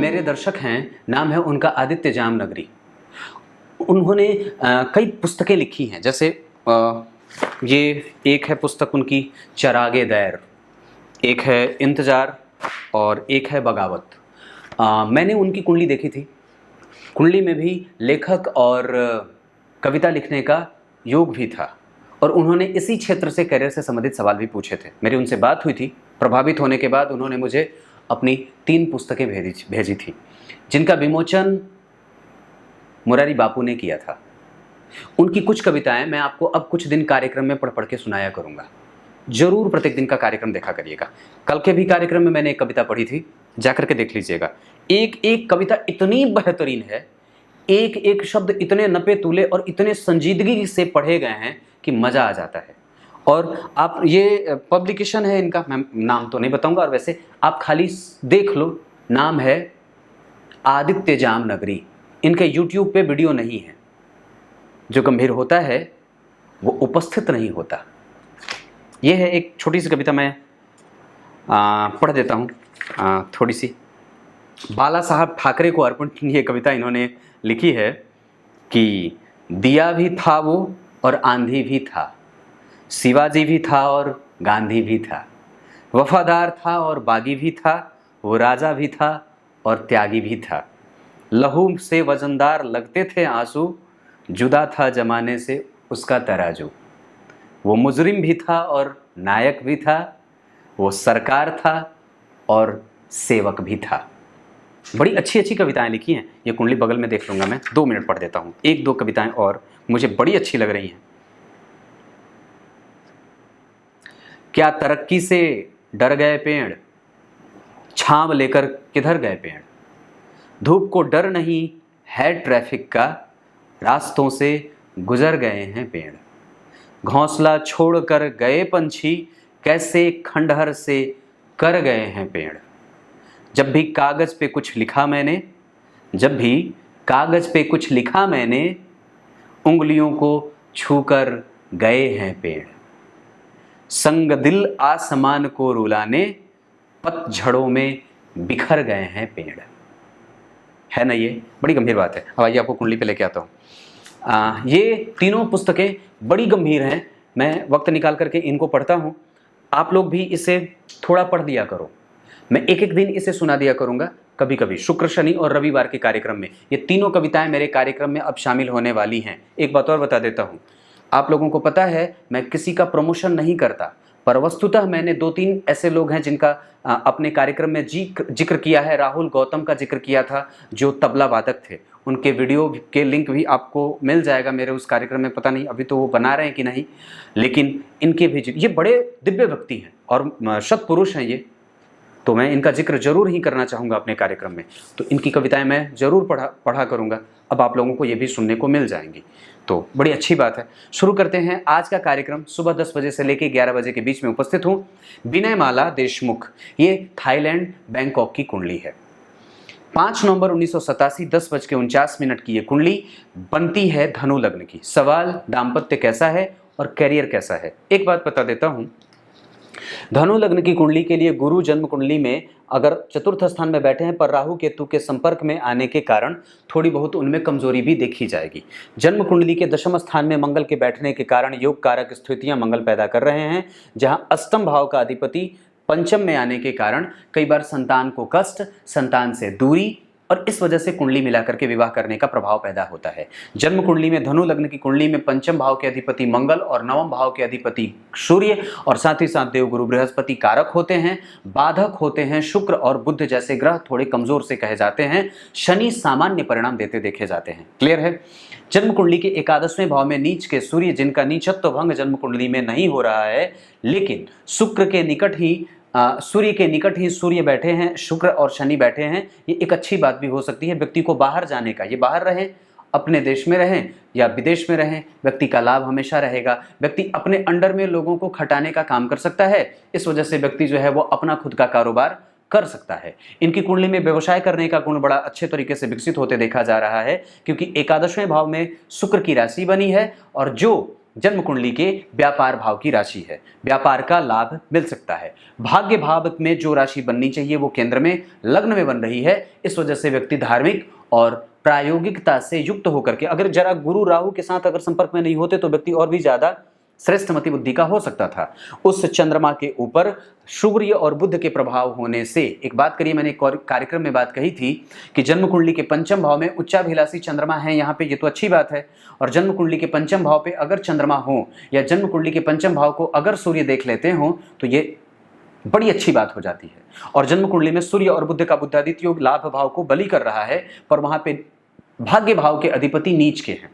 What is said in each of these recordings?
मेरे दर्शक हैं, नाम है उनका आदित्य जामनगरी। उन्होंने कई पुस्तकें लिखी हैं, जैसे ये एक है पुस्तक उनकी चरागे दैर, एक है इंतज़ार और एक है बगावत। मैंने उनकी कुंडली देखी थी। कुंडली में भी लेखक और कविता लिखने का योग भी था और उन्होंने इसी क्षेत्र से करियर से संबंधित सवाल भी पूछे थे। मेरी उनसे बात हुई थी। प्रभावित होने के बाद उन्होंने मुझे अपनी 3 पुस्तकें भेजी थी, जिनका विमोचन मुरारी बापू ने किया था। उनकी कुछ कविताएं मैं आपको अब कुछ दिन कार्यक्रम में पढ़ के सुनाया करूंगा। जरूर प्रत्येक दिन का कार्यक्रम देखा करिएगा। कल के भी कार्यक्रम में मैंने एक कविता पढ़ी थी, जाकर के देख लीजिएगा। एक एक कविता इतनी बेहतरीन है, एक एक शब्द इतने नपे तुले और इतने संजीदगी से पढ़े गए हैं कि मज़ा आ जाता है। और आप ये पब्लिकेशन है इनका, मैं नाम तो नहीं बताऊंगा, और वैसे आप खाली देख लो, नाम है आदित्य जामनगरी। इनके यूट्यूब पे वीडियो नहीं है। जो गंभीर होता है वो उपस्थित नहीं होता। ये है एक छोटी सी कविता, मैं पढ़ देता हूँ थोड़ी सी। बाला साहब ठाकरे को अर्पित ये कविता इन्होंने लिखी है कि दिया भी था वो और आंधी भी था, शिवाजी भी था और गांधी भी था, वफादार था और बागी भी था, वो राजा भी था और त्यागी भी था। लहू से वजनदार लगते थे आंसू, जुदा था जमाने से उसका तराजू। वो मुजरिम भी था और नायक भी था, वो सरकार था और सेवक भी था। बड़ी अच्छी अच्छी कविताएं लिखी हैं। ये कुंडली बगल में देख लूँगा मैं, 2 मिनट पढ़ देता हूँ। 1-2 कविताएं और मुझे बड़ी अच्छी लग रही हैं। क्या तरक्की से डर गए पेड़, छांव लेकर किधर गए पेड़। धूप को डर नहीं है ट्रैफिक का, रास्तों से गुजर गए हैं पेड़। घोंसला छोड़कर गए पंछी, कैसे खंडहर से कर गए हैं पेड़। जब भी कागज़ पे कुछ लिखा मैंने, जब भी कागज़ पे कुछ लिखा मैंने, उंगलियों को छूकर गए हैं पेड़। संग दिल आसमान को रुलाने, पतझड़ों में बिखर गए हैं पेड़। है ना, ये बड़ी गंभीर बात है। अब आइए आपको कुंडली पे लेके आता हूँ। ये तीनों पुस्तकें बड़ी गंभीर हैं। मैं वक्त निकाल करके इनको पढ़ता हूँ। आप लोग भी इसे थोड़ा पढ़ दिया करो। मैं एक एक दिन इसे सुना दिया करूँगा, कभी कभी शुक्र, शनि और रविवार के कार्यक्रम में। ये तीनों कविताएं मेरे कार्यक्रम में अब शामिल होने वाली हैं। एक बात और बता देता हूँ, आप लोगों को पता है मैं किसी का प्रमोशन नहीं करता, पर वस्तुतः मैंने 2-3 ऐसे लोग हैं जिनका अपने कार्यक्रम में जिक्र किया है। राहुल गौतम का जिक्र किया था, जो तबला वादक थे। उनके वीडियो के लिंक भी आपको मिल जाएगा मेरे उस कार्यक्रम में। पता नहीं अभी तो वो बना रहे हैं कि नहीं, लेकिन इनके भी ये बड़े दिव्य व्यक्ति हैं और सत्पुरुष हैं ये, तो मैं इनका जिक्र जरूर ही करना चाहूँगा अपने कार्यक्रम में। तो इनकी कविताएं मैं ज़रूर पढ़ा करूँगा। अब आप लोगों को ये भी सुनने को मिल जाएंगी, तो बड़ी अच्छी बात है। शुरू करते हैं आज का कार्यक्रम। सुबह 10 बजे से लेकर 11 बजे के बीच में उपस्थित हूँ। विनय माला देशमुख, ये थाईलैंड बैंकॉक की कुंडली है। 5 नवंबर 1987 10:49 की ये कुंडली बनती है धनु लग्न की। सवाल, दाम्पत्य कैसा है और करियर कैसा है। एक बात बता देता हूँ, धनु लग्न की कुंडली के लिए गुरु जन्म कुंडली में अगर चतुर्थ स्थान में बैठे हैं, पर राहु केतु के संपर्क में आने के कारण थोड़ी बहुत उनमें कमजोरी भी देखी जाएगी। जन्म कुंडली के 10वें स्थान में मंगल के बैठने के कारण योग कारक स्थितियां मंगल पैदा कर रहे हैं, जहां अष्टम भाव का अधिपति पंचम में आने के कारण कई बार संतान को कष्ट, संतान से दूरी, और इस वजह से कुंडली मिलाकर के विवाह करने का प्रभाव पैदा होता है। जन्म कुंडली में धनु लग्न की कुंडली में पंचम भाव के अधिपति मंगल और नवम भाव के अधिपति सूर्य और साथ ही साथ देवगुरु बृहस्पति कारक होते हैं। बाधक होते हैं शुक्र और बुध जैसे ग्रह थोड़े कमजोर से कहे जाते हैं। शनि सामान्य परिणाम देते देखे जाते हैं। क्लियर है। जन्म कुंडली के 11वें भाव में नीच के सूर्य, जिनका नीचत्व भंग जन्म कुंडली में नहीं हो रहा है, लेकिन शुक्र के निकट ही सूर्य के निकट ही सूर्य बैठे हैं, शुक्र और शनि बैठे हैं। ये एक अच्छी बात भी हो सकती है व्यक्ति को बाहर जाने का। ये बाहर रहें, अपने देश में रहें या विदेश में रहें, व्यक्ति का लाभ हमेशा रहेगा। व्यक्ति अपने अंडर में लोगों को खटाने का काम कर सकता है। इस वजह से व्यक्ति जो है वो अपना खुद का कारोबार कर सकता है। इनकी कुंडली में व्यवसाय करने का गुण बड़ा अच्छे तरीके से विकसित होते देखा जा रहा है, क्योंकि 11वें भाव में शुक्र की राशि बनी है और जो जन्म कुंडली के व्यापार भाव की राशि है, व्यापार का लाभ मिल सकता है। भाग्य भाव में जो राशि बननी चाहिए वो केंद्र में लग्न में बन रही है, इस वजह से व्यक्ति धार्मिक और प्रायोगिकता से युक्त होकर के, अगर जरा गुरु राहु के साथ अगर संपर्क में नहीं होते तो व्यक्ति और भी ज्यादा श्रेष्ठ मति बुद्धि का हो सकता था। उस चंद्रमा के ऊपर सूर्य और बुध के प्रभाव होने से, एक बात करिए, मैंने एक कार्यक्रम में बात कही थी कि जन्म कुंडली के पंचम भाव में उच्चाभिलाषी चंद्रमा है यहाँ पे, ये तो अच्छी बात है। और जन्म कुंडली के पंचम भाव पे अगर चंद्रमा हो या जन्म कुंडली के पंचम भाव को अगर सूर्य देख लेते हो तो ये बड़ी अच्छी बात हो जाती है। और जन्म कुंडली में सूर्य और बुध का बुद्धादित्य योग लाभ भाव को बलि कर रहा है, पर वहां पे भाग्य भाव के अधिपति नीच के हैं।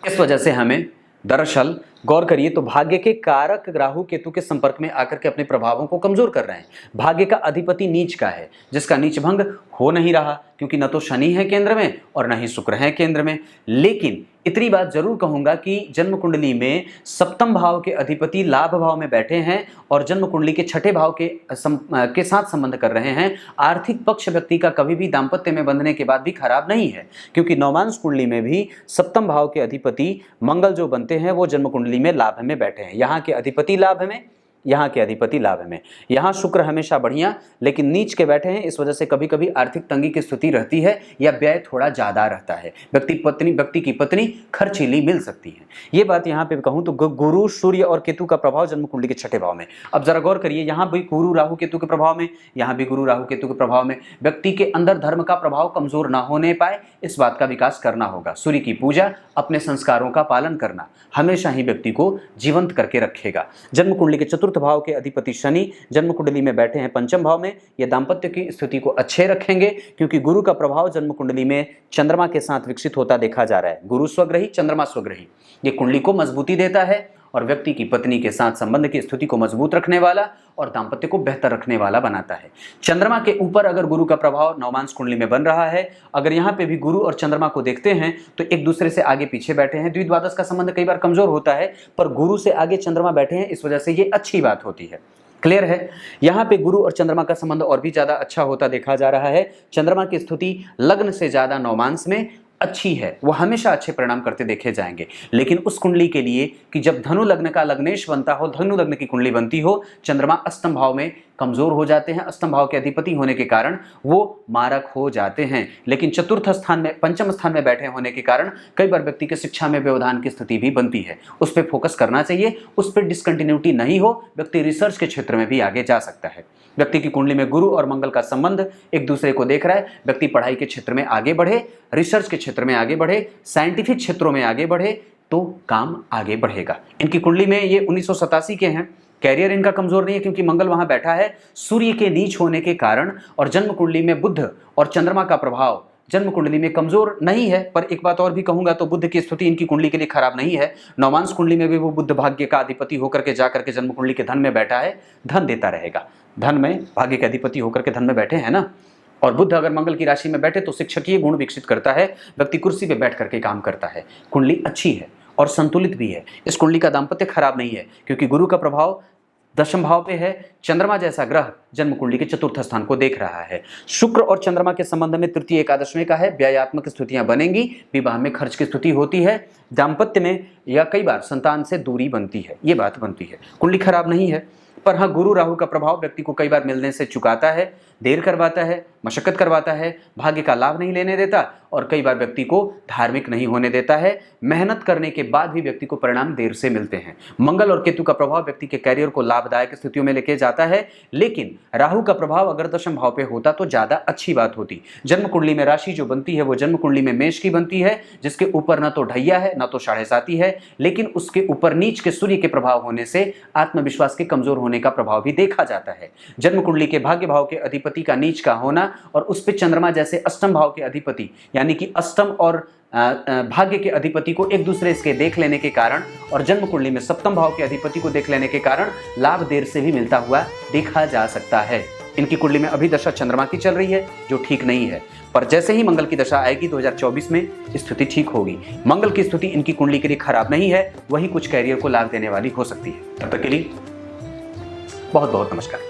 इस वजह से हमें दरअसल गौर करिए तो भाग्य के कारक राहु केतु के संपर्क में आकर के अपने प्रभावों को कमजोर कर रहे हैं। भाग्य का अधिपति नीच का है, जिसका नीच भंग हो नहीं रहा, क्योंकि न तो शनि है केंद्र में और न ही शुक्र है केंद्र में। लेकिन इतनी बात जरूर कहूंगा कि जन्म कुंडली में सप्तम भाव के अधिपति लाभ भाव में बैठे हैं और जन्म कुंडली के छठे भाव के साथ संबंध कर रहे हैं। आर्थिक पक्ष व्यक्ति का कभी भी दाम्पत्य में बंधने के बाद भी खराब नहीं है, क्योंकि नवमांश कुंडली में भी सप्तम भाव के अधिपति मंगल जो बनते हैं वो जन्म कुंडली में लाभ में बैठे हैं। यहाँ के अधिपति लाभ में, यहाँ के अधिपति लाभ में। यहाँ शुक्र हमेशा बढ़िया, लेकिन नीच के बैठे हैं, इस वजह से कभी कभी आर्थिक तंगी की स्थिति रहती है या व्यय थोड़ा ज्यादा रहता है। व्यक्ति की पत्नी खर्चीली मिल सकती है। ये बात यहाँ पे कहूँ तो गुरु सूर्य और केतु का प्रभाव जन्म कुंडली के छठे भाव में। अब जरा गौर करिए, यहाँ भी गुरु राहु केतु के प्रभाव में, यहाँ भी गुरु राहु केतु के प्रभाव में। व्यक्ति के अंदर धर्म का प्रभाव कमजोर ना होने पाए, इस बात का विकास करना होगा। सूर्य की पूजा, अपने संस्कारों का पालन करना हमेशा ही व्यक्ति को जीवंत करके रखेगा। जन्म कुंडली के चतुर्थ भाव के अधिपति शनि जन्म कुंडली में बैठे हैं पंचम भाव में। ये दाम्पत्य की स्थिति को अच्छे रखेंगे, क्योंकि गुरु का प्रभाव जन्म कुंडली में चंद्रमा के साथ विकसित होता देखा जा रहा है। गुरु स्वग्रही, चंद्रमा स्वग्रही, ये कुंडली को मजबूती देता है और व्यक्ति की पत्नी के साथ संबंध की स्थिति को मजबूत रखने वाला और दाम्पत्य को बेहतर रखने वाला बनाता है। चंद्रमा के ऊपर अगर गुरु का प्रभाव नवमांश कुंडली में बन रहा है, अगर यहाँ पे भी गुरु और चंद्रमा को देखते हैं तो एक दूसरे से आगे पीछे बैठे हैं। द्विद्वादश का संबंध कई बार कमजोर होता है, पर गुरु से आगे चंद्रमा बैठे हैं, इस वजह से ये अच्छी बात होती है। क्लियर है? यहाँ पे गुरु और चंद्रमा का संबंध और भी ज्यादा अच्छा होता देखा जा रहा है। चंद्रमा की स्थिति लग्न से ज्यादा नवमांश में अच्छी है, वो हमेशा अच्छे परिणाम करते देखे जाएंगे। लेकिन उस कुंडली के लिए कि जब धनु लग्न का लग्नेश बनता हो, धनु लग्न की कुंडली बनती हो, चंद्रमा अष्टम भाव में कमजोर हो जाते हैं। अष्टम भाव के अधिपति होने के कारण वो मारक हो जाते हैं। लेकिन चतुर्थ स्थान में, पंचम स्थान में बैठे होने के कारण कई बार व्यक्ति के शिक्षा में व्यवधान की स्थिति भी बनती है। उस पर फोकस करना चाहिए, उस पर डिसकंटिन्यूटी नहीं हो, व्यक्ति रिसर्च के क्षेत्र में भी आगे जा सकता है। व्यक्ति की कुंडली में गुरु और मंगल का संबंध एक दूसरे को देख रहा है, व्यक्ति पढ़ाई के क्षेत्र में आगे बढ़े, रिसर्च के क्षेत्र में आगे बढ़े, साइंटिफिक क्षेत्रों में आगे बढ़े तो काम आगे बढ़ेगा। इनकी कुंडली में ये 1987 के हैं। कैरियर इनका कमजोर नहीं है, क्योंकि मंगल वहां बैठा है सूर्य के नीच होने के कारण, और जन्म कुंडली में बुध और चंद्रमा का प्रभाव जन्म कुंडली में कमजोर नहीं है। पर एक बात और भी कहूंगा तो बुध की स्थिति इनकी कुंडली के लिए खराब नहीं है। नवमांश कुंडली में भी वो बुध भाग्य का अधिपति होकर के जाकर के जन्म कुंडली के धन में बैठा है, धन देता रहेगा। धन में भाग्य के अधिपति होकर के धन में बैठे हैं ना, और बुध अगर मंगल की राशि में बैठे तो शिक्षकीय गुण विकसित करता है, व्यक्ति कुर्सी पे बैठ करके काम करता है। कुंडली अच्छी है और संतुलित भी है। इस कुंडली का दाम्पत्य खराब नहीं है, क्योंकि गुरु का प्रभाव दशम भाव पे है। चंद्रमा जैसा ग्रह जन्म कुंडली के चतुर्थ स्थान को देख रहा है। शुक्र और चंद्रमा के संबंध में तृतीय एकादशवें का है। व्ययात्मक स्थितियां बनेंगी, विवाह में खर्च की स्थिति होती है, दाम्पत्य में या कई बार संतान से दूरी बनती है, ये बात बनती है। कुंडली खराब नहीं है, पर हाँ गुरु राहु का प्रभाव व्यक्ति को कई बार मिलने से चुकाता है, देर करवाता है, मशक्कत करवाता है, भाग्य का लाभ नहीं लेने देता और कई बार व्यक्ति को धार्मिक नहीं होने देता है। मेहनत करने के बाद भी व्यक्ति को परिणाम देर से मिलते हैं। मंगल और केतु का प्रभाव व्यक्ति के कैरियर को लाभदायक स्थितियों में लेके जाता है, लेकिन राहु का प्रभाव अगर दशम भाव पे होता तो ज्यादा अच्छी बात होती। जन्म कुंडली में राशि जो बनती है वो जन्म कुंडली में मेष की बनती है, जिसके ऊपर न तो ढैया है न तो 7.5 है, लेकिन उसके ऊपर नीच के सूर्य के प्रभाव होने से आत्मविश्वास के कमजोर होने का प्रभाव भी देखा जाता है। जन्म कुंडली के भाग्य भाव के अधिपति का नीच का होना और उस पे चंद्रमा जैसे अष्टम भाव के अधिपति यानी कि अष्टम और भाग्य के अधिपति को एक दूसरे से देख लेने के कारण और जन्म कुंडली में सप्तम भाव के अधिपति को देख लेने के कारण लाभ देर से भी मिलता हुआ देखा जा सकता है। इनकी कुंडली में अभी दशा चंद्रमा की चल रही है जो ठीक नहीं है, पर जैसे ही मंगल की दशा आएगी 2024 में स्थिति ठीक होगी। मंगल की स्थिति इनकी कुंडली के लिए खराब नहीं है, वही कुछ कैरियर को लाभ देने वाली हो सकती है। तब तक के लिए बहुत बहुत नमस्कार।